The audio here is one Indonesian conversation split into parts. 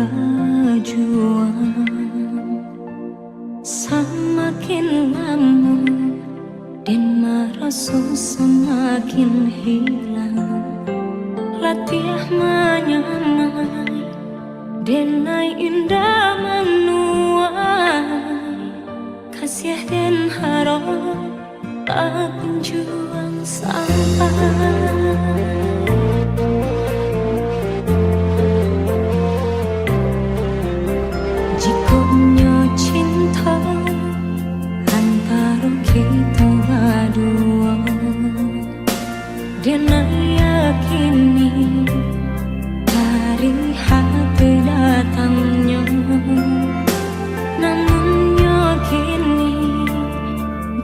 berjuang. Semakin lama dan merasa semakin hilang. Latihan menyamai denai indah menuai. Kasih dan harap tak kunjung sampai. Jikonya cinta antara kita berdua, dan yakini dari hati datangnya. Namun yakini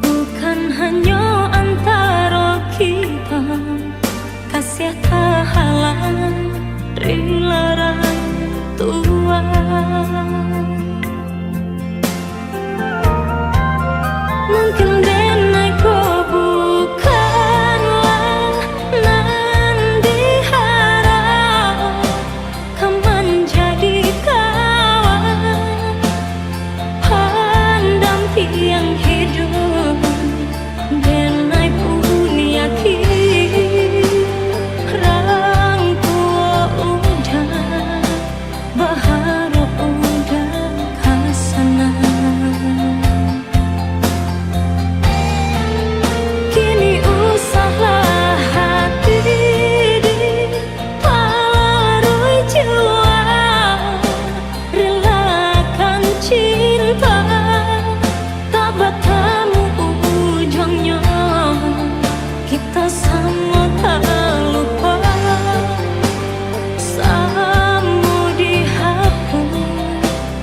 bukan hanya antara kita. Kasih tak halang rela tua. Mungkin denai kau bukanlah nan diharap. Kau menjadi kawan pendamping hidup. Denai pun yakin orang tua udah berharap udah kesana. Kini usahlah hati dipalarui jiwa, relakan cinta tak bertemu ujungnya. Kita sama tak lupa, sama dihapus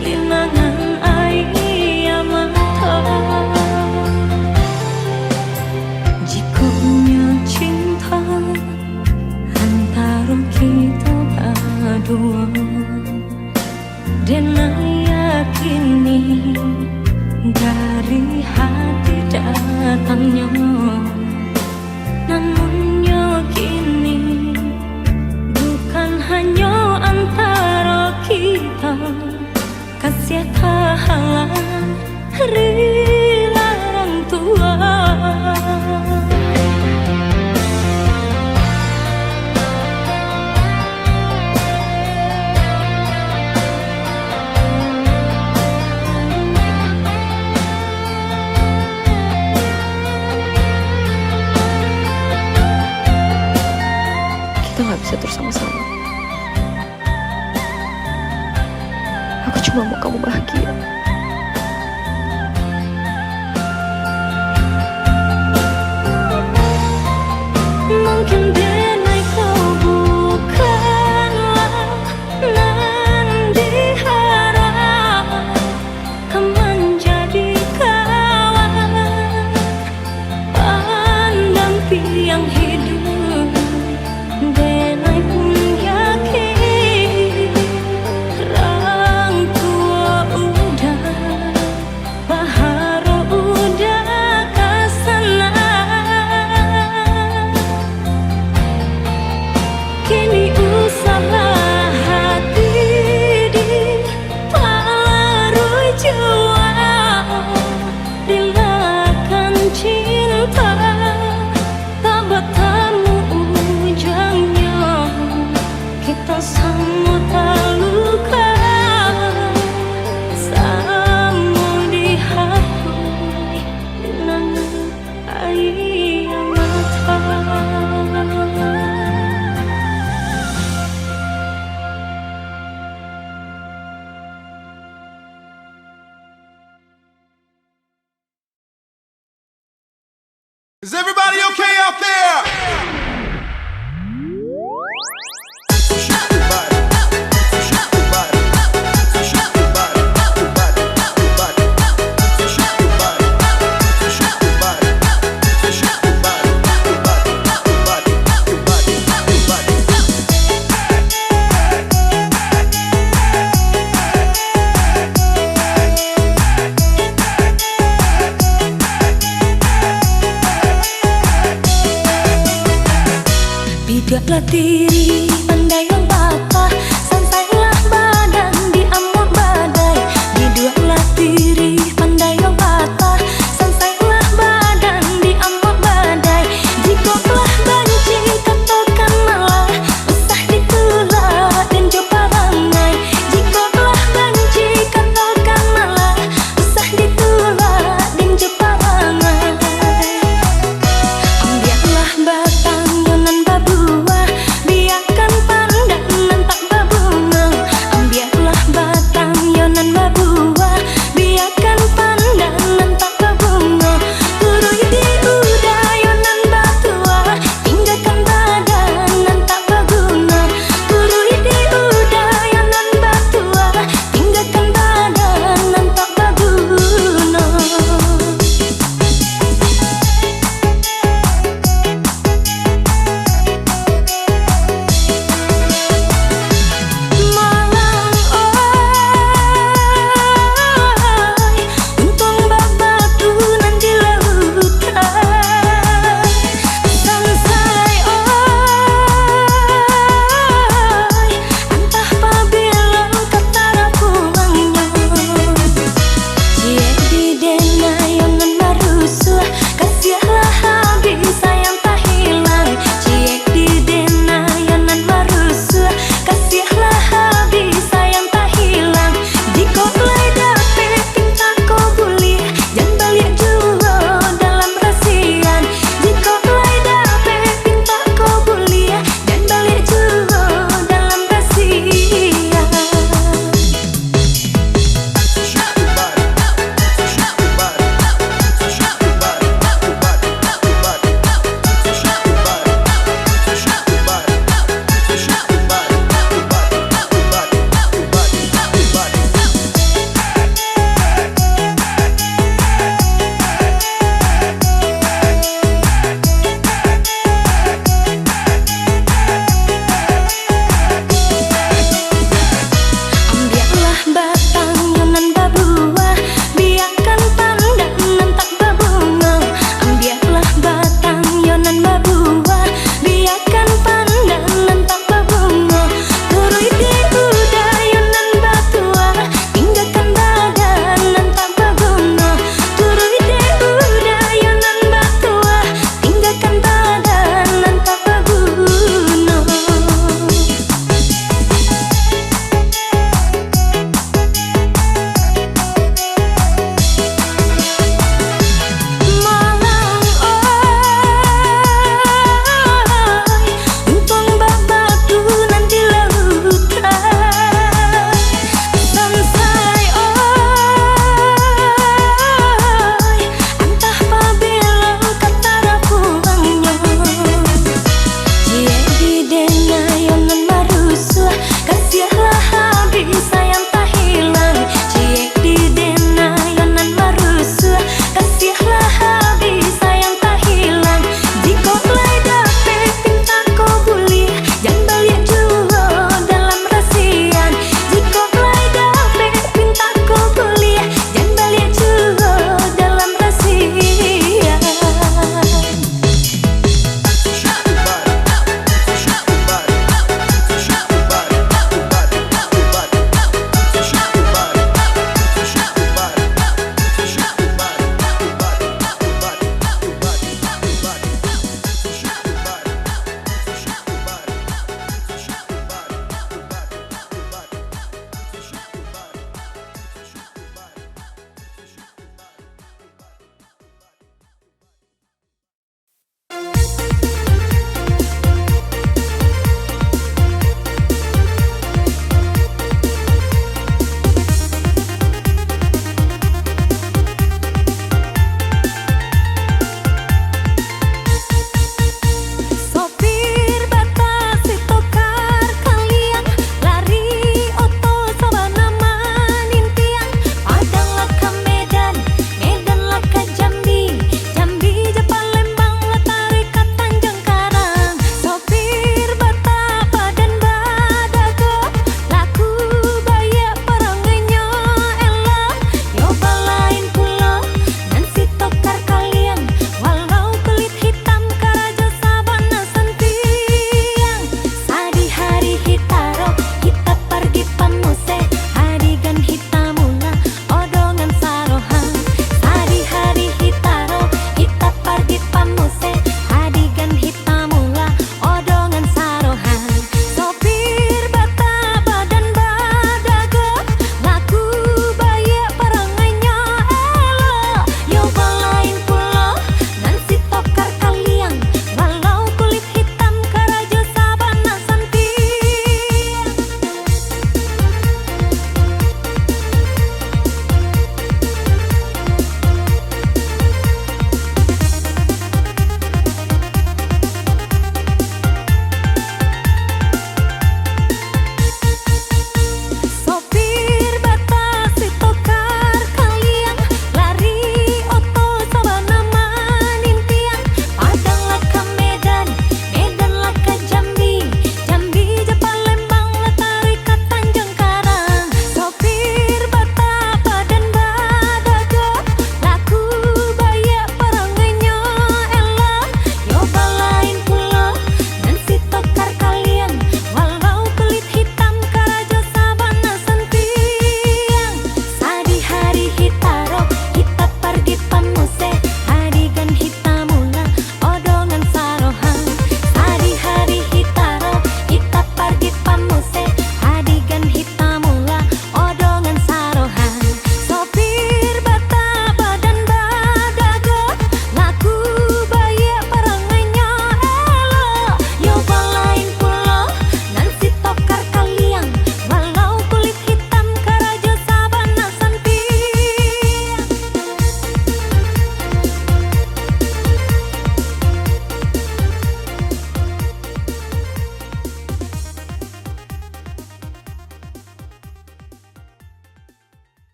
linangan air mata. Jikonya cinta antara kita berdua, dan yakini dari hati datangnya. Namun yakini bukan hanya antara kita. Kasih tak halang rela tua. Kita gak bisa terus sama-sama. Aku cuma mau kamu bahagia. Mungkin denai kau bukanlah nan diharap. Kau menjadi kawan pendamping hidup. Denai pun yakin orang tua udah berharap udah kesana. Kini usahlah hati dipalarui jiwa, relakan cinta tak bertemu ujungnya. Kita sama tak luka, sama dihapus linangan air mata. Is everybody okay out there? Bijaklah diri, pandailah bapa, santailah badan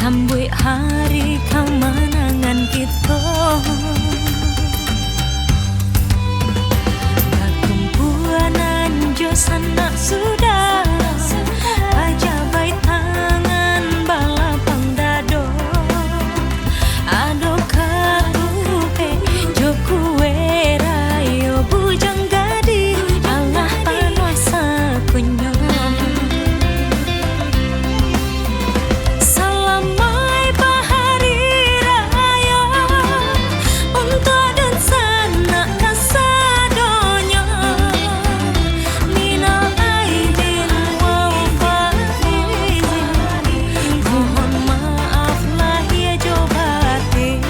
Sambut hari kemenangan kita, perkumpulan jo sanak sudah pajabai tangan balapang dado ado karupe jo kue rayo bujang gadi Allah panuasa kunyo salamai bahari raya untuk dan sanak kasadonyo minal aidin wal faizin mohon maaf lahir jo batin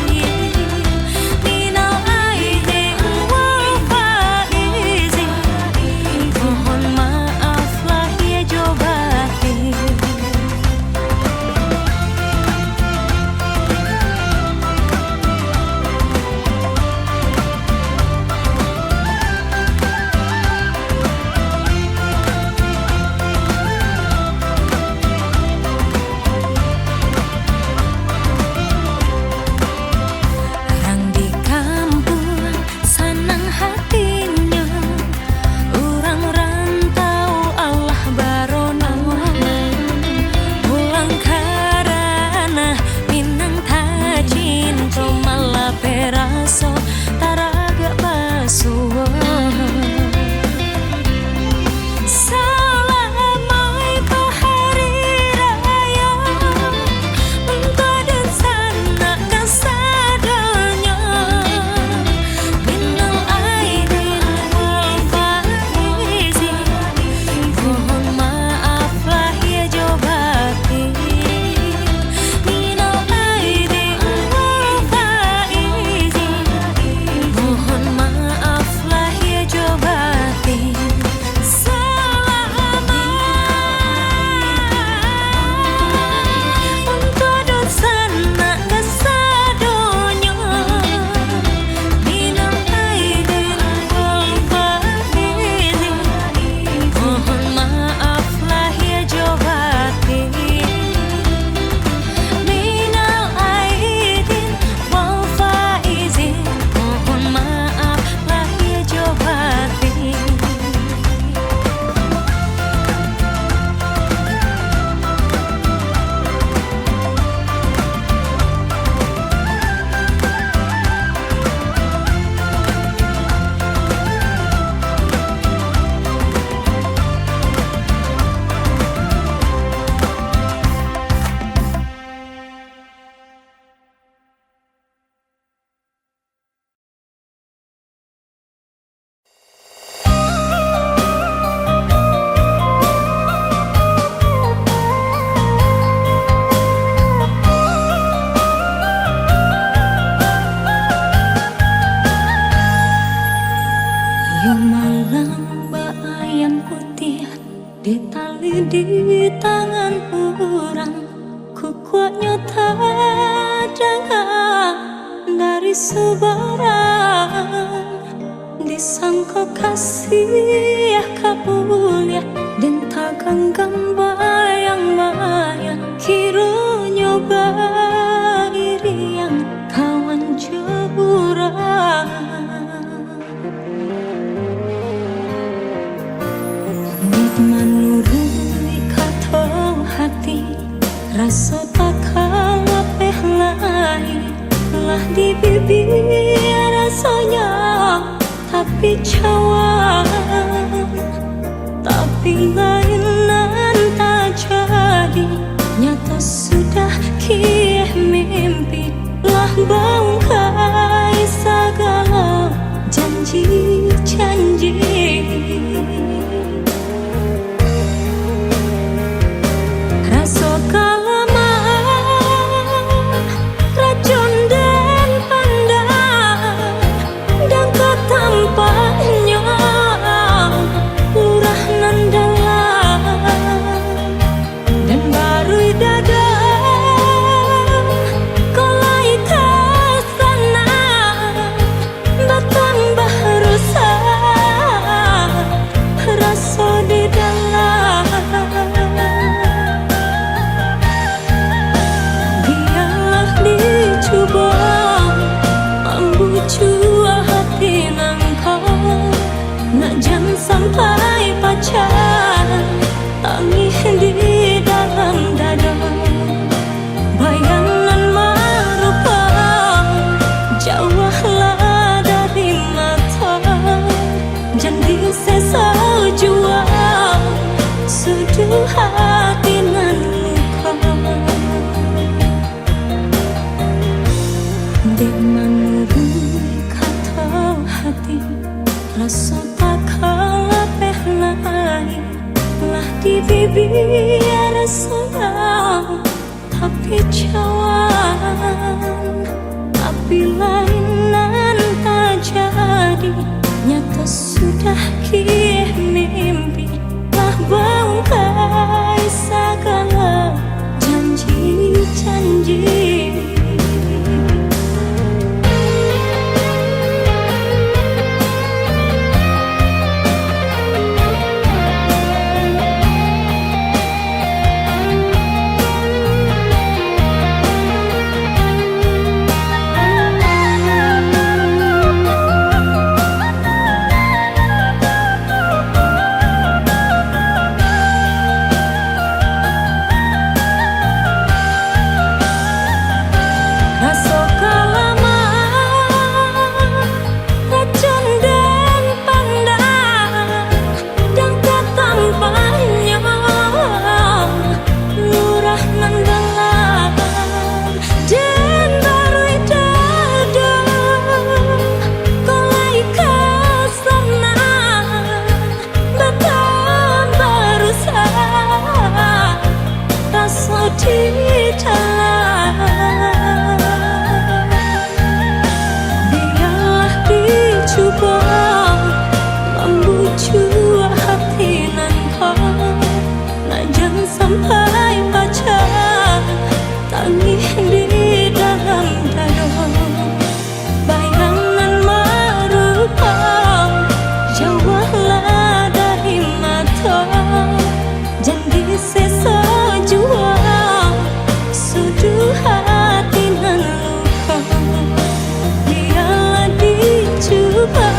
minal aidin wal faizin mohon maaf lahir jo batin. Orang di kampung senang hatinya, orang rantau Allah barono pulang karena minang tajin to malah peraso taraga basuh. Salamai bahari raya untuk dan sanak kasadonyo minal aidin wal faizin mohon maaf lahir jo batin minal aidin wal faizin mohon maaf lahir jo batin. Untuk dan sanak kasadonyo minal aidin wal faizin mohon maaf lahir jo batin minal aidin wal faizin mohon maaf lahir jo batin. Yo malam ayam putih ditali di tangan orang, kukuatnya terdengar dari sebarang, disangka kasih kabulia dan takkan bayang-bayang kiranya iriang kawan jeburang. Menurut kata hati rasa tak kalah lain lah di bibir rasanya tapi cawan tapi lainan tak jadi nyata sudah kieh mimpi lah bangkai segala janji-janji. Rasa kelamaan racun dan pandang dan ketampaknya lurah nan dalam jalan. Biarlah dicoba membujuk hati nan kau, nah jangan sampai baca tangis di dalam dada. Bayangan merupa jauhlah dari mata, jangan sesa jua sudu hati nan luka. Biarlah dicoba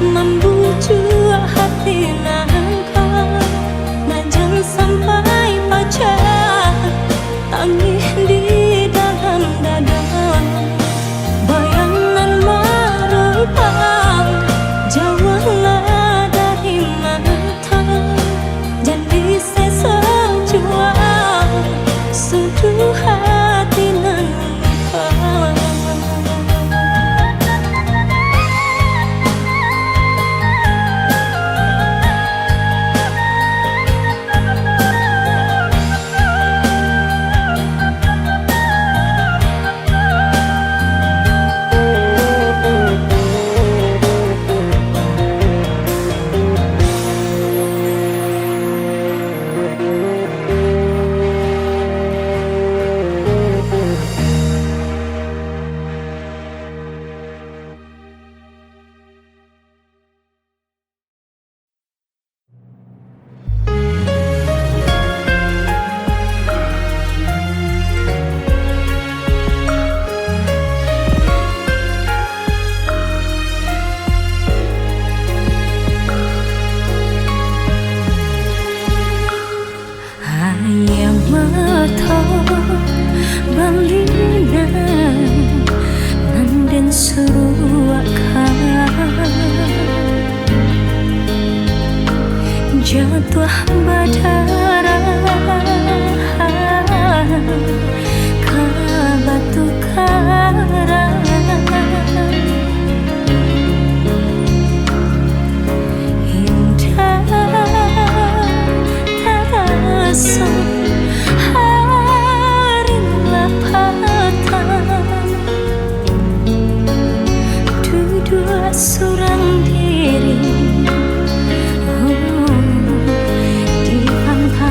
membujuk hati nan kau, nah jangan sampai baca tangis di dalam dada. Bayangan merupa jauhlah dari mata, jangan sesa jua sudu hati nan luka. Ayam mata balina nanden suruakan jatuh badara ke batu karang. Terasa hari lapatan, duduk seorang diri di antara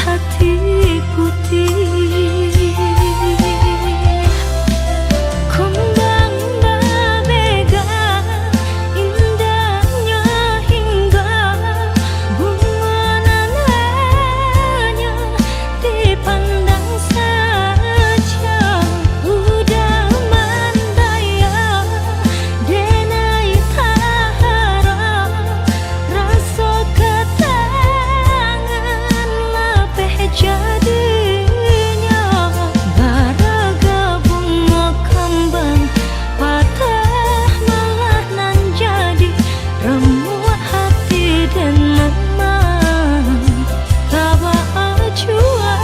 hati putih. Kumbang berbega indahnya hingga bunga nananya dipandang saja. Udah mandaya denai tahara rasa ketangan lapeh jadinya. Baraga bunga kembang patah malah nan jadi remuk hati dan memang tabah jua.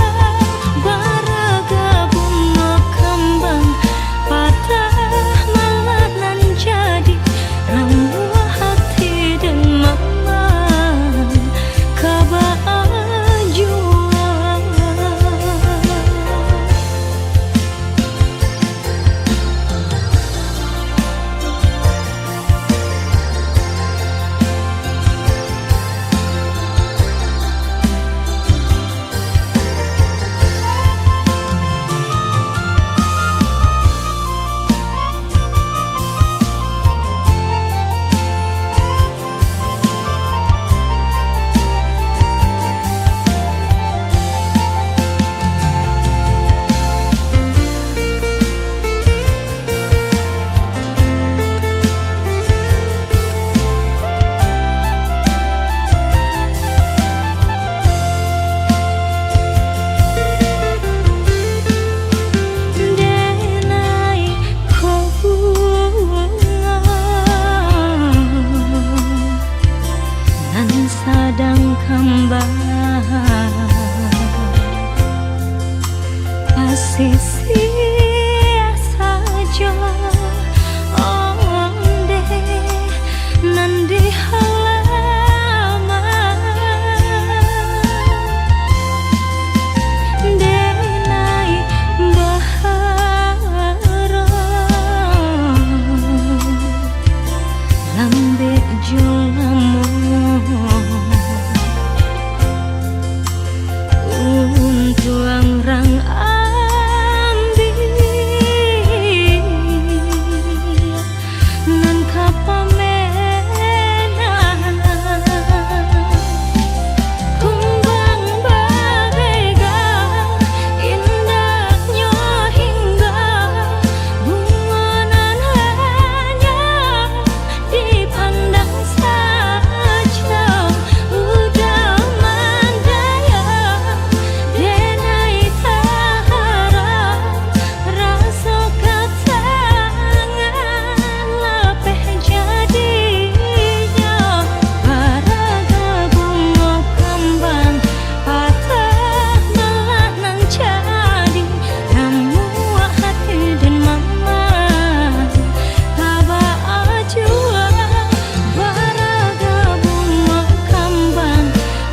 Baraga bunga kembang patah malah nan jadi remuk hati dan memang kabah jua. Denai kau bunga nan sadang kembang pasisi saja onde nan di halaman. Denai bahara lambe jolamu untuang rang ambil nan kapamenan. Kumbang berbega indahnya hingga bunga nananya dipandang saja. Udah mandaya denai tahara rasa ketangan lapeh jadinya. Baraga bunga kembang patah malah nan jadi remuk hati dan memang tabah jua. Baraga bunga kembang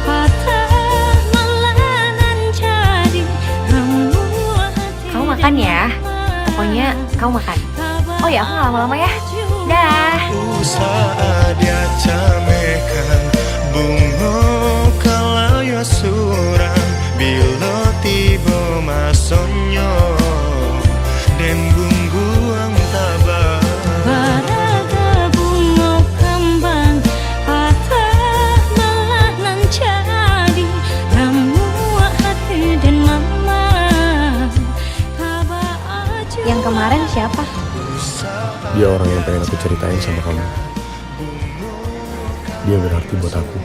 patah malah nan jadi remuk hati. Kamu makan ya. Pokoknya kamu makan. Oh ya, aku nggak lama-lama ya. Dah. Saat dia camekan bunga kalau ya surang bila tiba masonyo dan bungguang tabah. Baraga bunga kembang patah malah nan jadi remuk hati dan memang tabah jua. Yang kemarin siapa? Dia orang yang pengen aku ceritain sama kamu. Dia berarti buat aku.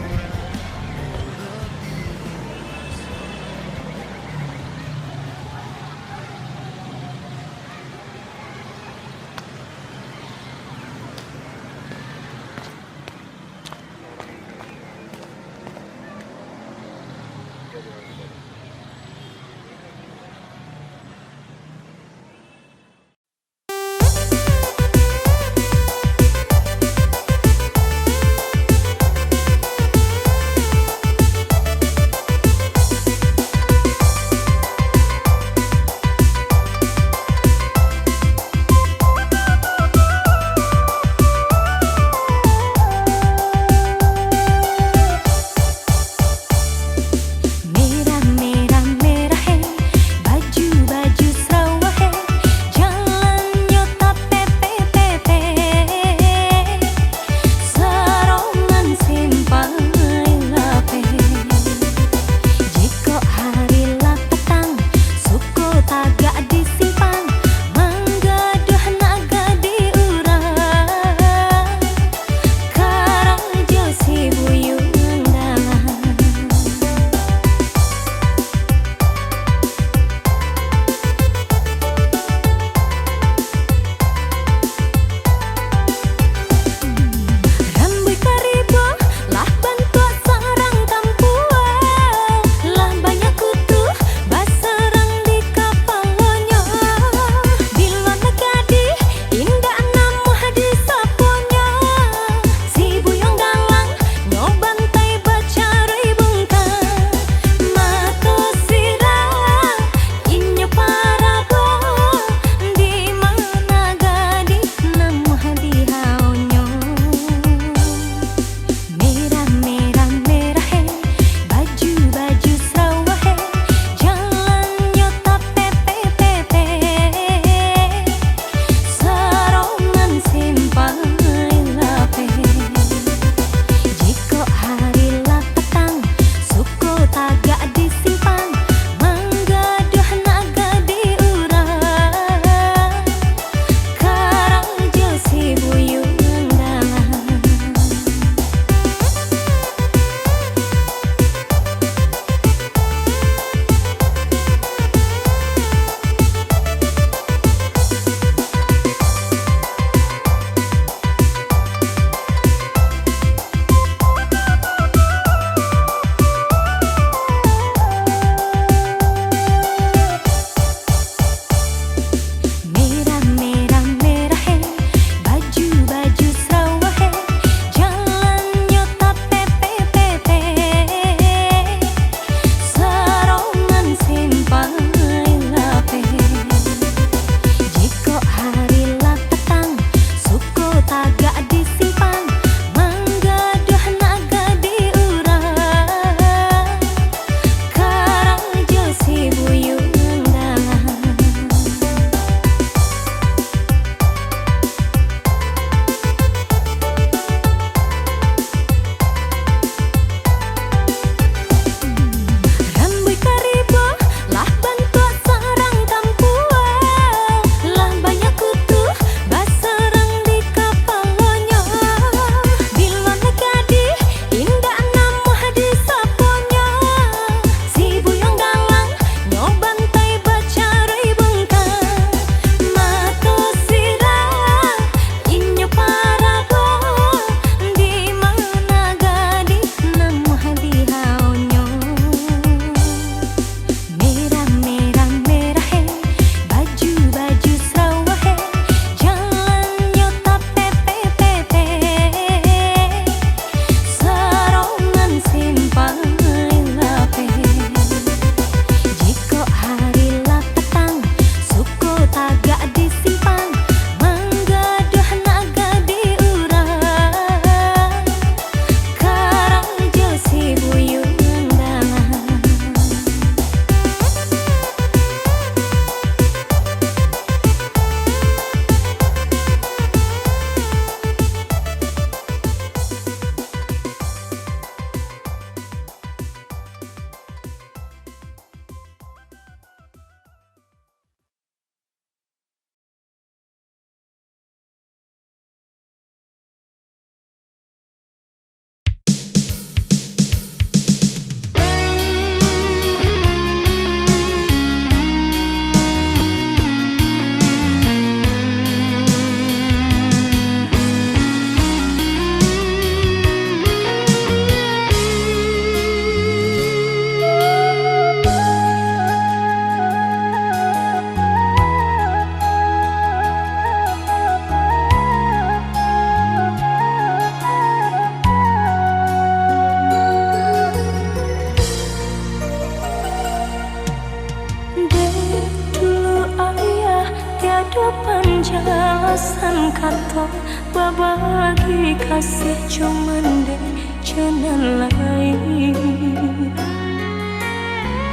Ado penjelasan kata babagi kasih cuman deh jalan lain.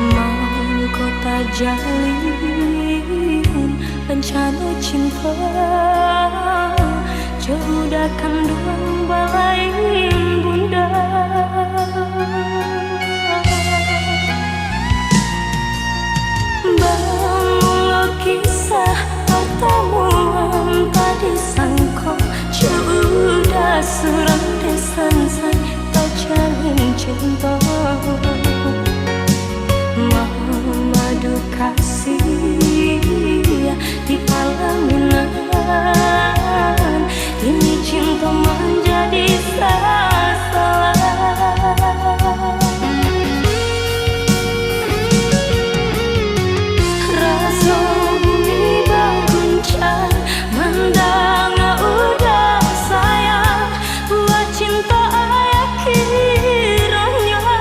Mau kota jalin bencana cinta jauhkan dua balai bunda. Bangun kisah pertemuan tadi sangko sudah surang desan tak jalin cinta. Madu kasih di pelaminan ini cinta menjadi salah. Rasa bumi berguncang mendang udah sayang buat cinta ayah kiranya.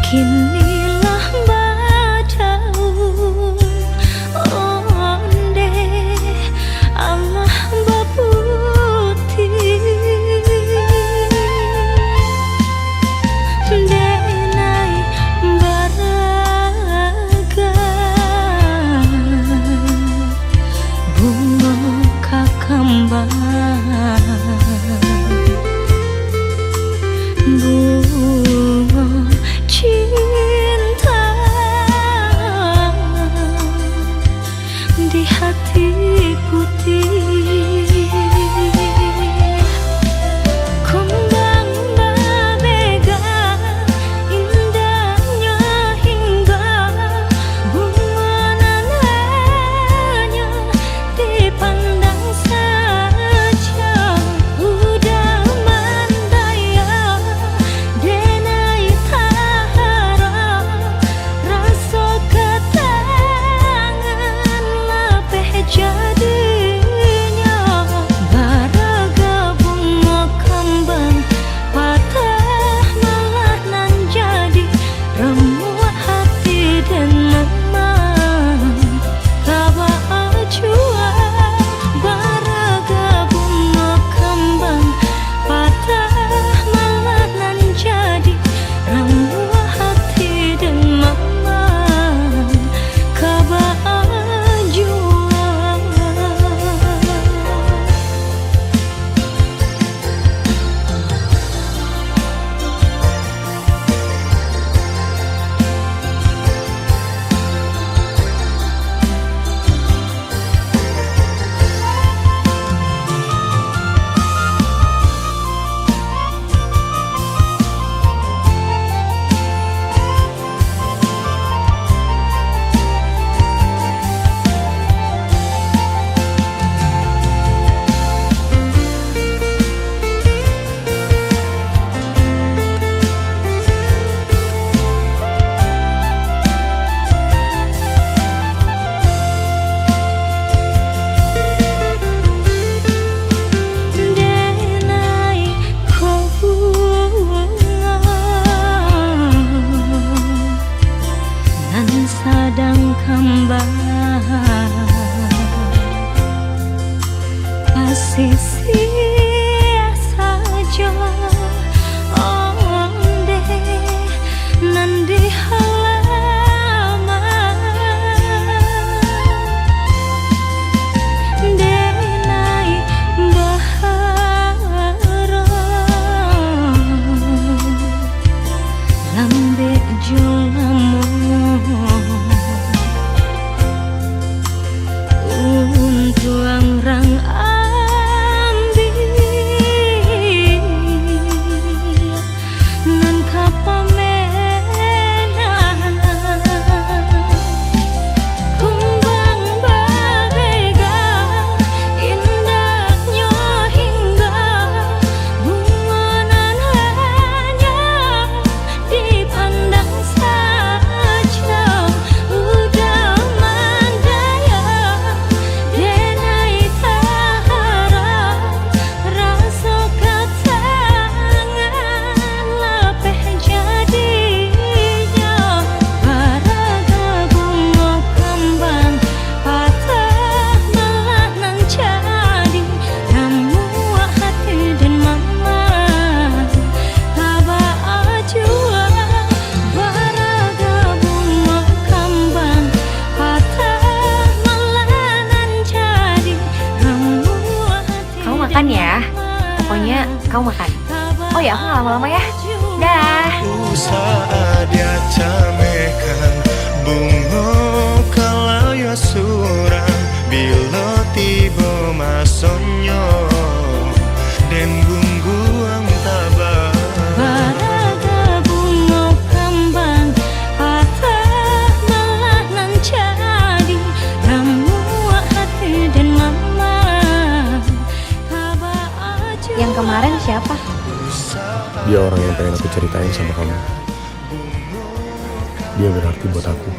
Kinilah badaun onde Allah baputi denai baraga bunga kakambang bunga cinta di hati putih kembang berbega indahnya hingga bunga nananya dipandang saja udah mandaya denai tahara rasa ketangan lapeh jadinya baraga bunga kembang patah malah nan jadi remuk hati dan memang kaba jua baraga bunga kembang patah malah nan jadi remuk hati dan memang kaba jua. Denai ko bunga nan sadang kembang pasisi saja onde nan di halaman denai bahara lambe jolamu untuang rang ambil nan kapamenan kumbang berbega indahnya hingga bunga nananya dipandang saja udah mandaya denai tahara rasa ketangan lapeh jadinya baraga bunga kembang patah malah nan jadi remuk hati dan mamang kaba jua baraga bunga kembang patah malah nan jadi remuk hati. Kamu makan ya. Pokoknya kamu makan. Oh ya, aku nggak lama-lama ya. Dah. Usaha dia camekan bunga kalau ya surang bila tiba masonyo dan bungguang tabah Baraga bunga kembang patah malah nan jadi remuk hati dan mamang kaba Yang kemarin siapa? Dia orang yang pengen aku ceritain sama kamu. Dia berarti buat aku.